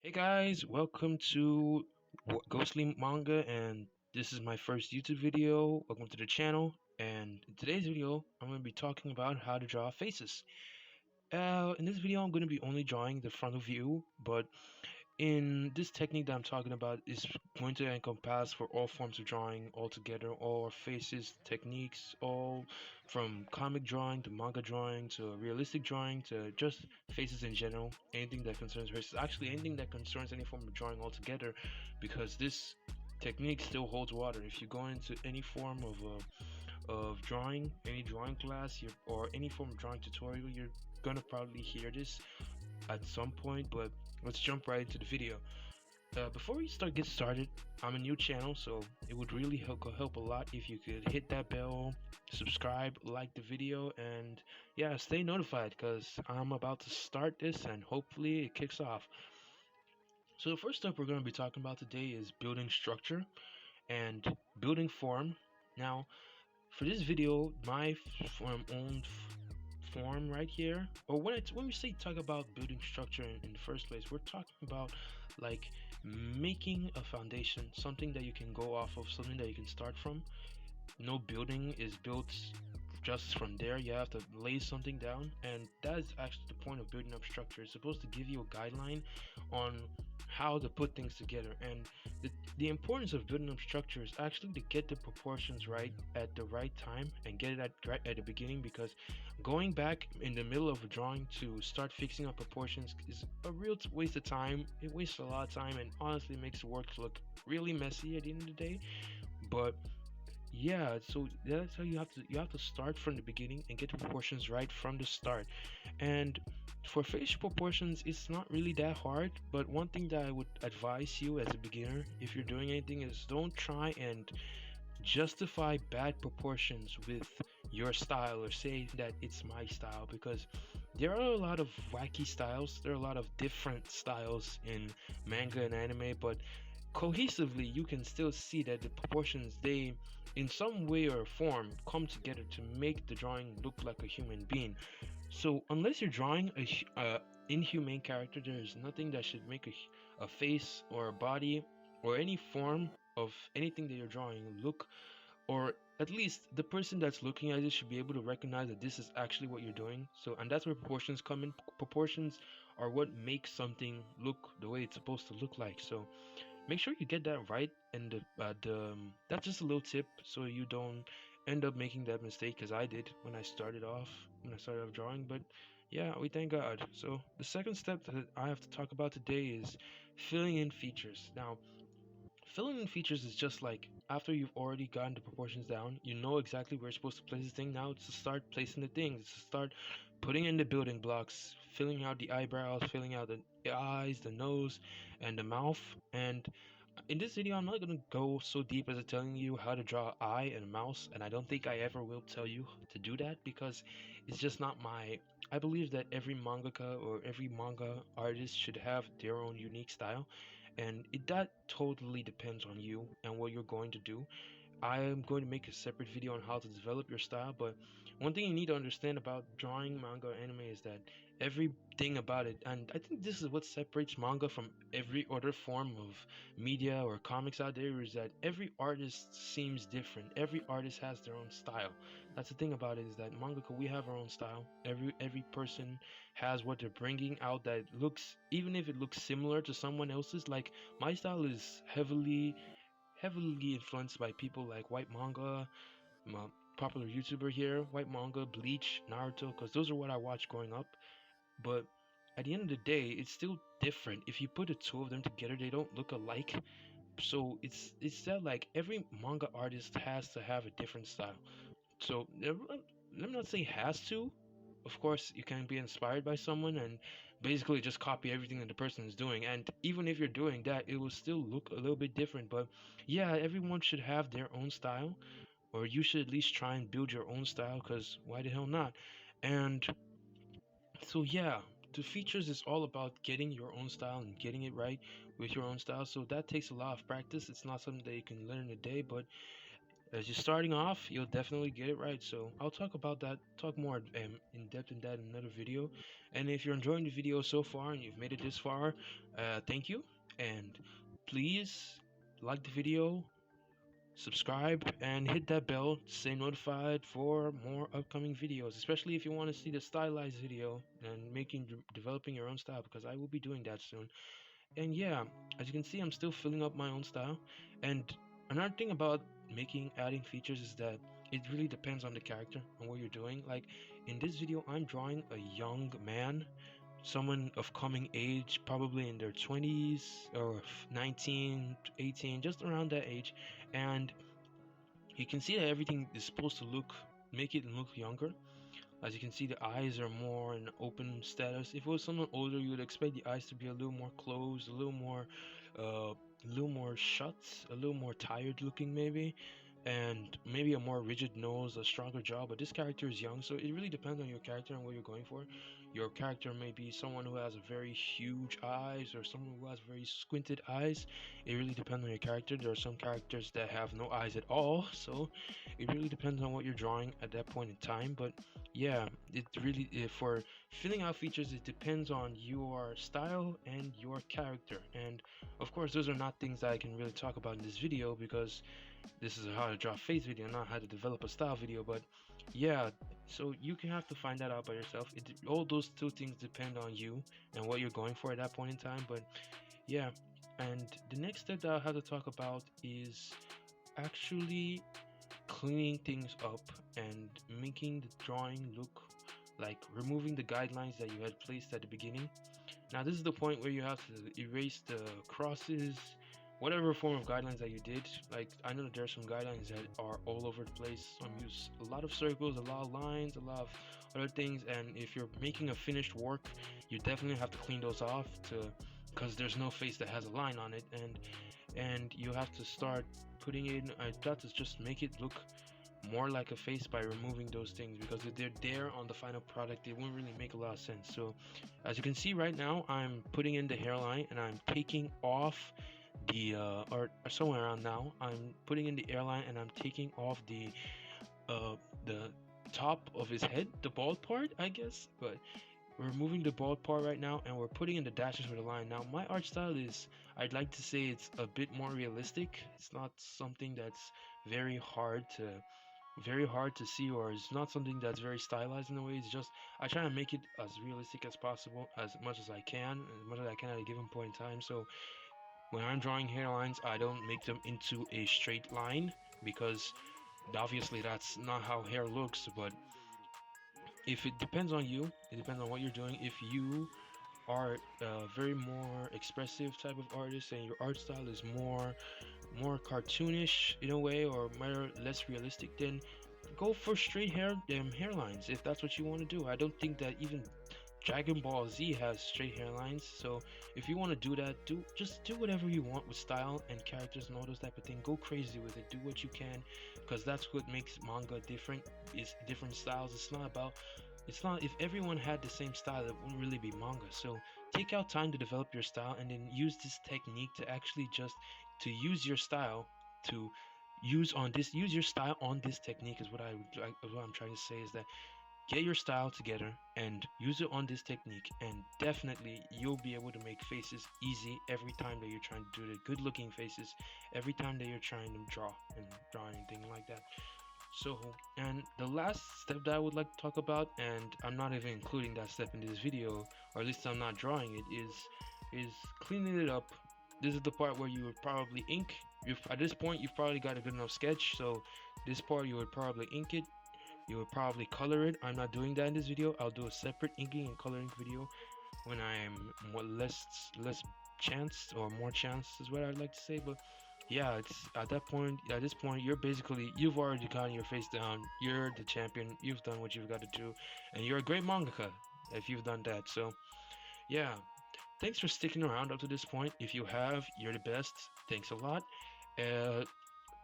Hey guys, welcome to Ghostly Manga, and this is my first YouTube video. Welcome to the channel, and in today's video, I'm going to be talking about how to draw faces. In this video, I'm going to be only drawing the frontal view, but in this technique that I'm talking about is going to encompass for all forms of drawing altogether, all faces techniques, all from comic drawing to manga drawing to realistic drawing to just faces in general, anything that concerns faces, actually anything that concerns any form of drawing altogether, because this technique still holds water. If you go into any form of drawing, any drawing class, or any form of drawing tutorial, you're gonna probably hear this at some point. But let's jump right into the video. Before we get started, I'm a new channel, so it would really help a lot if you could hit that bell, subscribe, like the video, and yeah, stay notified because I'm about to start this and hopefully it kicks off. So the first step we're going to be talking about today is building structure and building form. Now, for this video, my own form right here, or when we say talk about building structure in the first place, we're talking about like making a foundation, something that you can go off of, something that you can start from. No building is built just from there. You have to lay something down, and that is actually the point of building up structure. It's supposed to give you a guideline on how to put things together, and the importance of building up structure is actually to get the proportions right at the right time and get it right at the beginning, because going back in the middle of a drawing to start fixing up proportions is a real waste of time. It wastes a lot of time and honestly makes the work look really messy at the end of the day. But yeah, so that's how you have to start from the beginning and get the proportions right from the start. And for facial proportions, it's not really that hard, but one thing that I would advise you as a beginner, if you're doing anything, is don't try and justify bad proportions with your style or say that it's my style, because there are a lot of wacky styles, there are a lot of different styles in manga and anime, but cohesively you can still see that the proportions, they in some way or form come together to make the drawing look like a human being. So unless you're drawing a inhumane character, there is nothing that should make a face or a body or any form of anything that you're drawing look, or at least the person that's looking at it should be able to recognize that this is actually what you're doing. So, and that's where proportions come in. Proportions are what makes something look the way it's supposed to look like. So make sure you get that right, and that's just a little tip so you don't end up making that mistake, because I did when I started off drawing. But yeah, we thank God. So the second step that I have to talk about today is filling in features. Now, filling in features is just like after you've already gotten the proportions down, you know exactly where you're supposed to place the thing. Now it's to start placing the things, it's to start putting in the building blocks, filling out the eyebrows, filling out the eyes, the nose, and the mouth. And in this video, I'm not gonna go so deep as telling you how to draw an eye and a mouse, and I don't think I ever will tell you to do that, because it's just not my. I believe that every mangaka or every manga artist should have their own unique style, and that totally depends on you and what you're going to do. I am going to make a separate video on how to develop your style, but one thing you need to understand about drawing manga or anime is that everything about it, and I think this is what separates manga from every other form of media or comics out there, is that every artist seems different. Every artist has their own style. That's the thing about it, is that mangaka, we have our own style. Every person has what they're bringing out that looks, even if it looks similar to someone else's. Like my style is heavily influenced by people like White Manga, popular YouTuber here, White Manga, Bleach, Naruto, because those are what I watched growing up. But at the end of the day, it's still different. If you put the two of them together, they don't look alike. So it's that like every manga artist has to have a different style. So let me not say has to. Of course, you can be inspired by someone and basically just copy everything that the person is doing. And even if you're doing that, it will still look a little bit different. But yeah, everyone should have their own style, or you should at least try and build your own style, because why the hell not? And so yeah, the features is all about getting your own style and getting it right with your own style. So that takes a lot of practice. It's not something that you can learn in a day, but As you're starting off, you'll definitely get it right. So I'll talk about that, talk more in depth in that in another video. And if you're enjoying the video so far and you've made it this far, thank you. And please like the video, subscribe, and hit that bell to stay notified for more upcoming videos, especially if you want to see the stylized video and developing your own style, because I will be doing that soon. And yeah, as you can see, I'm still filling up my own style. And another thing about adding features is that it really depends on the character and what you're doing. Like in this video, I'm drawing a young man, someone of coming age, probably in their 20s or 19, 18, just around that age. And you can see that everything is supposed to make it look younger. As you can see, the eyes are more in open status. If it was someone older, you would expect the eyes to be a little more closed, a little more shut, a little more tired looking maybe, and maybe a more rigid nose, a stronger jaw. But this character is young, so it really depends on your character and what you're going for. Your character may be someone who has a very huge eyes or someone who has very squinted eyes. It really depends on your character. There are some characters that have no eyes at all, so it really depends on what you're drawing at that point in time. But yeah, it really for filling out features, it depends on your style and your character. And of course, those are not things that I can really talk about in this video, because this is a how to draw face video, not how to develop a style video. But yeah, so you can have to find that out by yourself. All those two things depend on you and what you're going for at that point in time. But yeah, and the next step that I have to talk about is actually cleaning things up and making the drawing look like removing the guidelines that you had placed at the beginning. Now this is the point where you have to erase the crosses, whatever form of guidelines that you did. Like I know that there are some guidelines that are all over the place. Some use a lot of circles, a lot of lines, a lot of other things, and if you're making a finished work, you definitely have to clean those off because there's no face that has a line on it. And you have to start putting in, I thought to just make it look more like a face by removing those things, because if they're there on the final product, it wouldn't really make a lot of sense. So as you can see right now, I'm putting in the hairline and I'm taking off the or somewhere around now, I'm putting in the hairline and I'm taking off the top of his head, the bald part, I guess. But we're removing the bald part right now, and we're putting in the dashes with a line. Now my art style is, I'd like to say it's a bit more realistic. It's not something that's very hard to see, or it's not something that's very stylized in a way. It's just I try to make it as realistic as possible, as much as I can, at a given point in time. So when I'm drawing hairlines, I don't make them into a straight line, because obviously that's not how hair looks. But if it depends on you, it depends on what you're doing. If you are a very more expressive type of artist and your art style is more cartoonish in a way, or less realistic, then go for straight hairlines if that's what you want to do. I don't think that even Dragon Ball Z has straight hairlines. So if you want to do that, just do whatever you want with style and characters and all those type of things. Go crazy with it. Do what you can, because that's what makes manga different. Is different styles. It's not if everyone had the same style, it wouldn't really be manga. So take out time to develop your style, and then use this technique to actually just to use your style to use your style on this technique is what what I'm trying to say, is that get your style together and use it on this technique, and definitely you'll be able to make faces easy every time that you're trying to do the good looking faces, every time that you're trying to draw anything like that. So, and the last step that I would like to talk about, and I'm not even including that step in this video, or at least I'm not drawing it, is cleaning it up. This is the part where you would probably ink. At this point, you've probably got a good enough sketch, so this part you would probably ink it. You would probably color it. I'm not doing that in this video. I'll do a separate inking and coloring video when I'm less chance, or more chance is what I'd like to say. But yeah, it's at this point, you've already gotten your face down. You're the champion. You've done what you've got to do, and you're a great mangaka if you've done that. So yeah, thanks for sticking around up to this point. If you have, you're the best. Thanks a lot.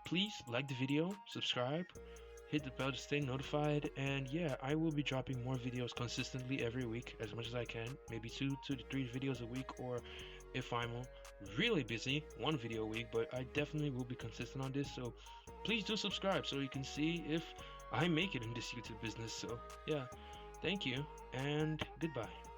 Please like the video, subscribe, hit the bell to stay notified, and yeah, I will be dropping more videos consistently every week, as much as I can. Maybe 2 to 3 videos a week, or if I'm really busy, one video a week, but I definitely will be consistent on this. So please do subscribe so you can see if I make it in this YouTube business. So yeah, thank you and goodbye.